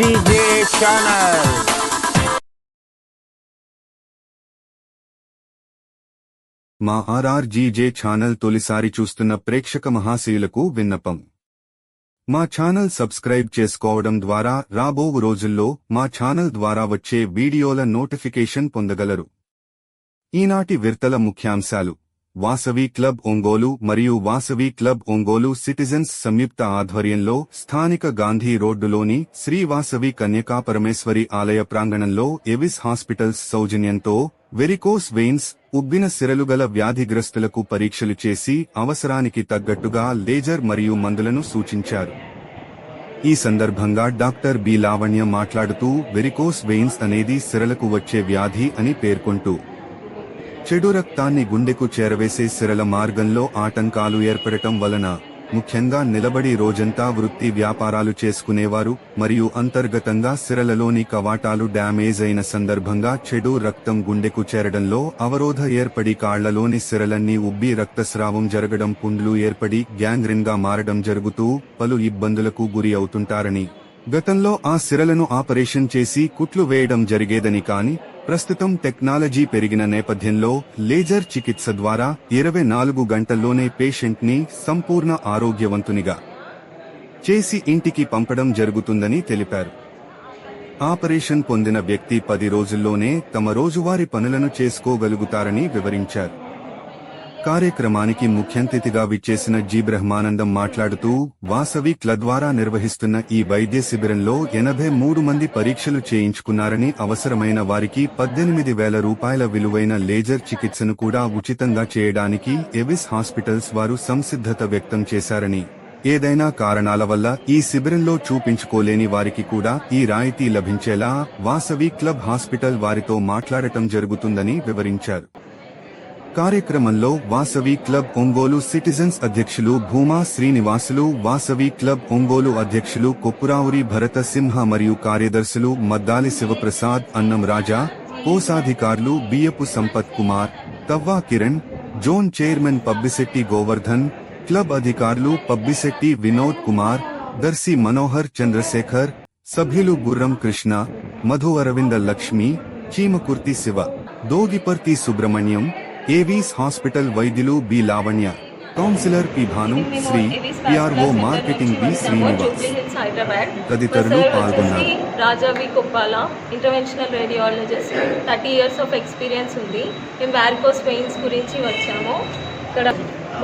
RGJ channel. మా RRGJ channel తొలిసారి చూస్తున్న ప్రేక్షక మహాశయులకు విన్నపం. మా ఛానల్ సబ్స్క్రైబ్ చేసుకోవడం ద్వారా రాబో రోజుల్లో మా ఛానల్ ద్వారా వచ్చే వీడియోల నోటిఫికేషన్ పొందగలరు. ఈనాటి విర్తల ముఖ్యాంశాలు: వాసవి క్లబ్ ఒంగోలు మరియు వాసవి క్లబ్ ఒంగోలు సిటిజన్స్ సంయుక్త ఆధ్వర్యంలో స్థానిక గాంధీ రోడ్డులోని శ్రీ వాసవి కన్యకాపరమేశ్వరి ఆలయ ప్రాంగణంలో ఎవిస్ హాస్పిటల్స్ సౌజన్యంతో వెరికోస్ వెయిన్స్, ఉబ్బిన సిరలుగల వ్యాధిగ్రస్తులకు పరీక్షలు చేసి అవసరానికి తగ్గట్టుగా లేజర్ మరియు మందులను సూచించారు. ఈ సందర్భంగా డాక్టర్ బి లావణ్య మాట్లాడుతూ వెరికోస్ వెయిన్స్ అనేది సిరలకు వచ్చే వ్యాధి అని పేర్కొంటూ, చెడు రక్తాన్ని గుండెకు చేరవేసే సిరల మార్గంలో ఆటంకాలు ఏర్పడటం వలన ముఖ్యంగా నిలబడి రోజంతా వృత్తి వ్యాపారాలు చేసుకునేవారు మరియు అంతర్గతంగా సిరలలోని కవాటాలు డ్యామేజ్ అయిన సందర్భంగా చెడు రక్తం గుండెకు చేరడంలో అవరోధ ఏర్పడి కాళ్లలోని సిరలన్నీ ఉబ్బి రక్తస్రావం జరగడం, పుండ్లు ఏర్పడి గ్యాంగ్రీన్ గా మారడం జరుగుతూ పలు ఇబ్బందులకు గురి అవుతుంటారని, గతంలో ఆ సిరలను ఆపరేషన్ చేసి కుట్లు వేయడం జరిగేదని, కానీ ప్రస్తుతం టెక్నాలజీ పెరిగిన నేపథ్యంలో లేజర్ చికిత్స ద్వారా 24 గంటల్లోనే పేషెంట్ ని సంపూర్ణ ఆరోగ్యవంతునిగా చేసి ఇంటికి పంపడం జరుగుతుందని తెలిపారు. ఆపరేషన్ పొందిన వ్యక్తి 10 రోజుల్లోనే తమ రోజువారీ పనులను చేసుకోగలుగుతారని వివరించారు. కార్యక్రమానికి ముఖ్యంతిథిగా విచ్చేసిన జి బ్రహ్మానందం మాట్లాడుతూ, వాసవి క్లబ్ ద్వారా నిర్వహిస్తున్న ఈ వైద్య శిబిరంలో 83 మంది పరీక్షలు చేయించుకున్నారని, అవసరమైన వారికి 18,000 రూపాయల విలువైన లేజర్ చికిత్సను కూడా ఉచితంగా చేయడానికి ఎవిస్ హాస్పిటల్స్ వారు సంసిద్ధత వ్యక్తం చేశారని, ఏదైనా కారణాల వల్ల ఈ శిబిరంలో చూపించుకోలేని వారికి కూడా ఈ రాయితీ లభించేలా వాసవి క్లబ్ హాస్పిటల్ వారితో మాట్లాడటం జరుగుతుందని వివరించారు. కార్యక్రమంలో వాసవి క్లబ్ ఒంగోలు సిటిజన్స్ అధ్యక్షులు భూమా శ్రీనివాసులు, వాసవి క్లబ్ ఒంగోలు అధ్యక్షులు కొప్పురావురి భరత సింహ మరియు కార్యదర్శులు మద్దాలి శివప్రసాద్, అన్నం రాజా, కోశాధికారులు Biyyapu Sampath Kumar, Thavva Kiran, zone chairman Pabbisetty Govardhan, club అధికారులు పబ్బిశెట్టి వినోద్ కుమార్, దర్శి మనోహర్ చంద్రశేఖర్, సభ్యులు గుర్రం కృష్ణ, మధు అరవింద లక్ష్మి, చీమకుర్తి శివ, దోగిపర్తి సుబ్రహ్మణ్యం, ఏవీస్ హాస్పిటల్ వైద్యులు B Lavanya, counsellor P Bhanu Sri, PRO marketing B Srinivas తదితరులు పాల్గొన్నారు. Rajavi Koppala, interventional radiologist, 30 years of experience ఉంది. మేము వారికోస్ వెయిన్స్ గురించి వచ్చాము. ఇక్కడ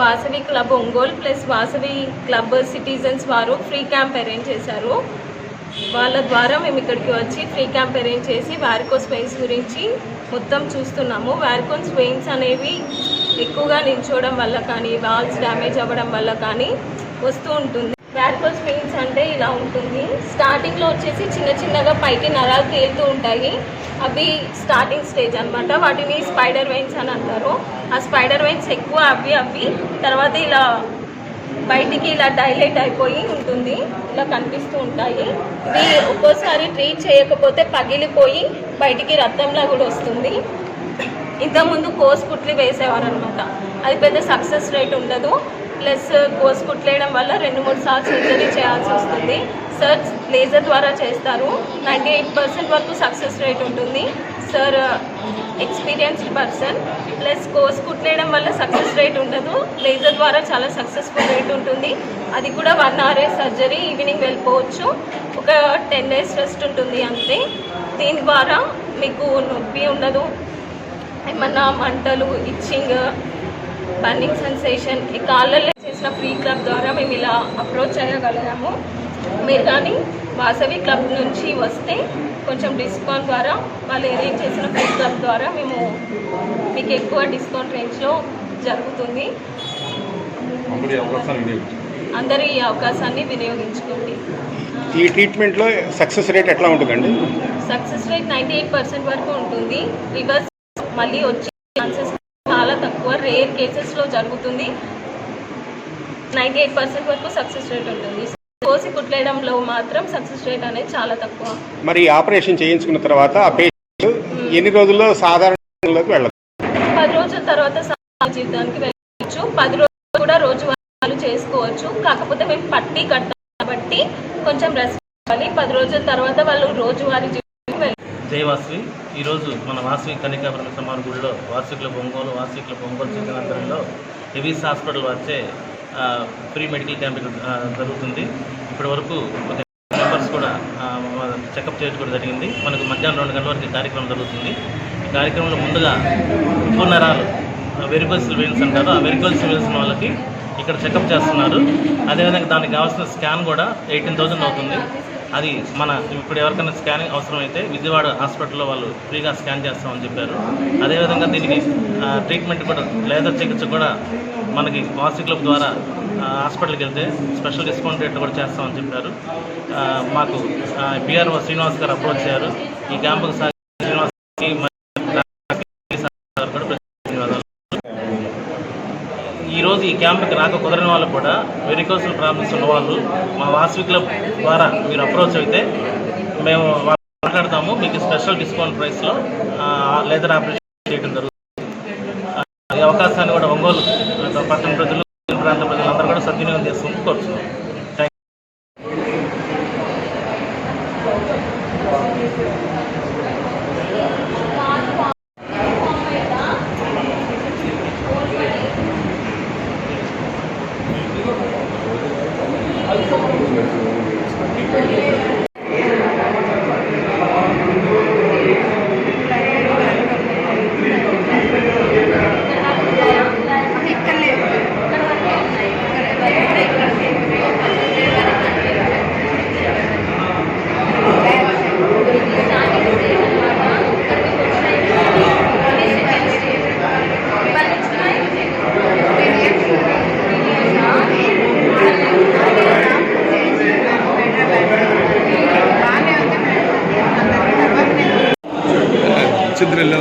Vasavi club Ongole plus Vasavi club citizens వారు ఫ్రీ క్యాంప్ అరేంజ్ చేశారు. వాళ్ళ ద్వారా మేము ఇక్కడికి వచ్చి ఫ్రీ క్యాంప్ అరేంజ్ చేసి వారికోస్ వెయిన్స్ గురించి మొత్తం చూస్తున్నాము. వారికోస్ వెయిన్స్ అనేవి ఎక్కువగా నిల్చోవడం వల్ల కానీ, వాల్స్ డ్యామేజ్ అవ్వడం వల్ల కానీ వస్తూ ఉంటుంది. వారికోస్ వెయిన్స్ అంటే ఇలా ఉంటుంది. స్టార్టింగ్లో వచ్చేసి చిన్న చిన్నగా పైకి నరాలు తేలుతూ ఉంటాయి. అవి స్టార్టింగ్ స్టేజ్ అనమాట. వాటిని స్పైడర్ వెయిన్స్ అని అంటారు. ఆ స్పైడర్ వెయిన్స్ ఎక్కువ అవి తర్వాత ఇలా బయటికి ఇలా డైలేట్ అయిపోయి ఉంటుంది, ఇలా కనిపిస్తూ ఉంటాయి. ఇవి ఒక్కోసారి ట్రీట్ చేయకపోతే పగిలిపోయి బయటికి రక్తంలా కూడా వస్తుంది. ఇంతకుముందు కోస్ కుట్లు వేసేవారు అనమాట. అది పెద్ద సక్సెస్ రేట్ ఉండదు. ప్లస్ కోస్ కుట్లేయడం వల్ల 2-3 సార్లు సర్జరీ చేయాల్సి వస్తుంది. సార్ లేజర్ ద్వారా చేస్తారు. 98% వరకు సక్సెస్ రేట్ ఉంటుంది. Sir experienced person. Plus course కుట్లేయడం వల్ల సక్సెస్ రేట్ ఉండదు. లేజర్ ద్వారా చాలా సక్సెస్ఫుల్ రేట్ ఉంటుంది. అది కూడా 1 hour సర్జరీ, ఈవినింగ్ వెళ్ళిపోవచ్చు. ఒక 10 days రెస్ట్ ఉంటుంది అంతే. దీని ద్వారా మీకు నొప్పి ఉండదు. ఏమన్నా మంటలు, ఇచ్చింగ్, బర్నింగ్ సెన్సేషన్ ఈ కాళ్ళలో చేసిన ఫ్రీ క్లబ్ ద్వారా మేము ఇలా అప్రోచ్ అయ్యగలిగాము. మీరు కానీ వాసవి క్లబ్ నుంచి వస్తే కొంచెం డిస్కౌంట్ ద్వారా, వాళ్ళు అరేంజ్ చేసిన ఫ్రీ క్లబ్ ద్వారా మేము మీకు ఎక్కువ డిస్కౌంట్ రేంజ్లో జరుగుతుంది. అందరూ ఈ అవకాశాన్ని వినియోగించుకోండి. ఈ ట్రీట్మెంట్లో సక్సెస్ రేట్ ఎట్లా ఉంటుందండి? సక్సెస్ రేట్ 98% వరకు ఉంటుంది. రివర్స్ మళ్ళీ వచ్చే ఛాన్సెస్ చాలా తక్కువ, రేర్ కేసెస్లో జరుగుతుంది. 98% వరకు సక్సెస్ రేట్ ఉంటుంది. కోసి కుట్లేయడంలో మాత్రం సక్సెస్ రేట్ అనేది చాలా తక్కువ. మరి ఆపరేషన్ చేయించుకున్న తర్వాత ఆ పేషెంట్ ఎన్ని రోజుల్లో సాధారణలోకి వెళ్ళదు? 10 రోజుల తర్వాత సాధారణ జీవితానికి వెళ్ళవచ్చు. 10 రోజులు కూడా రోజు చేసుకోవచ్చు. కాకపోతే మేము పట్టి కట్టాం కాబట్టి కొంచెం రెస్ట్ కానీ 10 రోజుల తర్వాత వాళ్ళు రోజువారీ జీవితం జై వాసవి. ఈరోజు మన వాసవి కన్యకా బ్రహ్మకుమారి గుడిలో వార్షికుల ఒంగోలు చిత్తనంతరంలో ఎవిస్ హాస్పిటల్ వచ్చే ఫ్రీ మెడికల్ క్యాంప్ జరుగుతుంది. ఇప్పటి వరకు మెంబర్స్ కూడా చెకప్ చేయడం కూడా జరిగింది. మనకు మధ్యాహ్నం 2 గంటల వరకు కార్యక్రమం జరుగుతుంది. ఈ కార్యక్రమంలో ముందుగా ఉప్పు నరాలు వెరికోస్ వెయిన్స్ అంటారు, ఆ వెరికోస్ వెయిన్స్ వాళ్ళకి ఇక్కడ చెకప్ చేస్తున్నారు. అదేవిధంగా దానికి కావాల్సిన స్కాన్ కూడా 18,000 అవుతుంది. అది మన ఇప్పుడు ఎవరికైనా స్కానింగ్ అవసరమైతే విజయవాడ హాస్పిటల్లో వాళ్ళు ఫ్రీగా స్కాన్ చేస్తామని చెప్పారు. అదేవిధంగా దీనికి ట్రీట్మెంట్ కూడా లేజర్ చికిత్స కూడా మనకి వాసవి క్లబ్ ద్వారా హాస్పిటల్కి వెళ్తే స్పెషల్ డిస్కౌంట్ రేట్లు కూడా చేస్తామని చెప్పారు. మాకు పిఆర్ఓ శ్రీనివాస్ గారు అప్రోచ్ అయ్యారు. ఈ క్యాంపుకు శ్రీనివాస్కి కూడా ధన్యవాదాలు. ఈరోజు ఈ క్యాంప్కి రాక కుదరని వాళ్ళు కూడా వెరికోసల్ ప్రాబ్లమ్స్ ఉన్న వాళ్ళు మా వాసవి క్లబ్ ద్వారా మీరు అప్రోచ్ అయితే మేము మాట్లాడతాము. మీకు స్పెషల్ డిస్కౌంట్ ప్రైస్లో లేజర్ ఆపరేషన్ చేయడం జరుగుతుంది. ఈ అవకాశాన్ని కూడా ఒంగోలు పట్టణ ప్రజలు, ప్రాంత ప్రజలందరూ కూడా సద్వినియోగం చేసుకుంటూ కోరుతున్నాం. చిద్రల్లో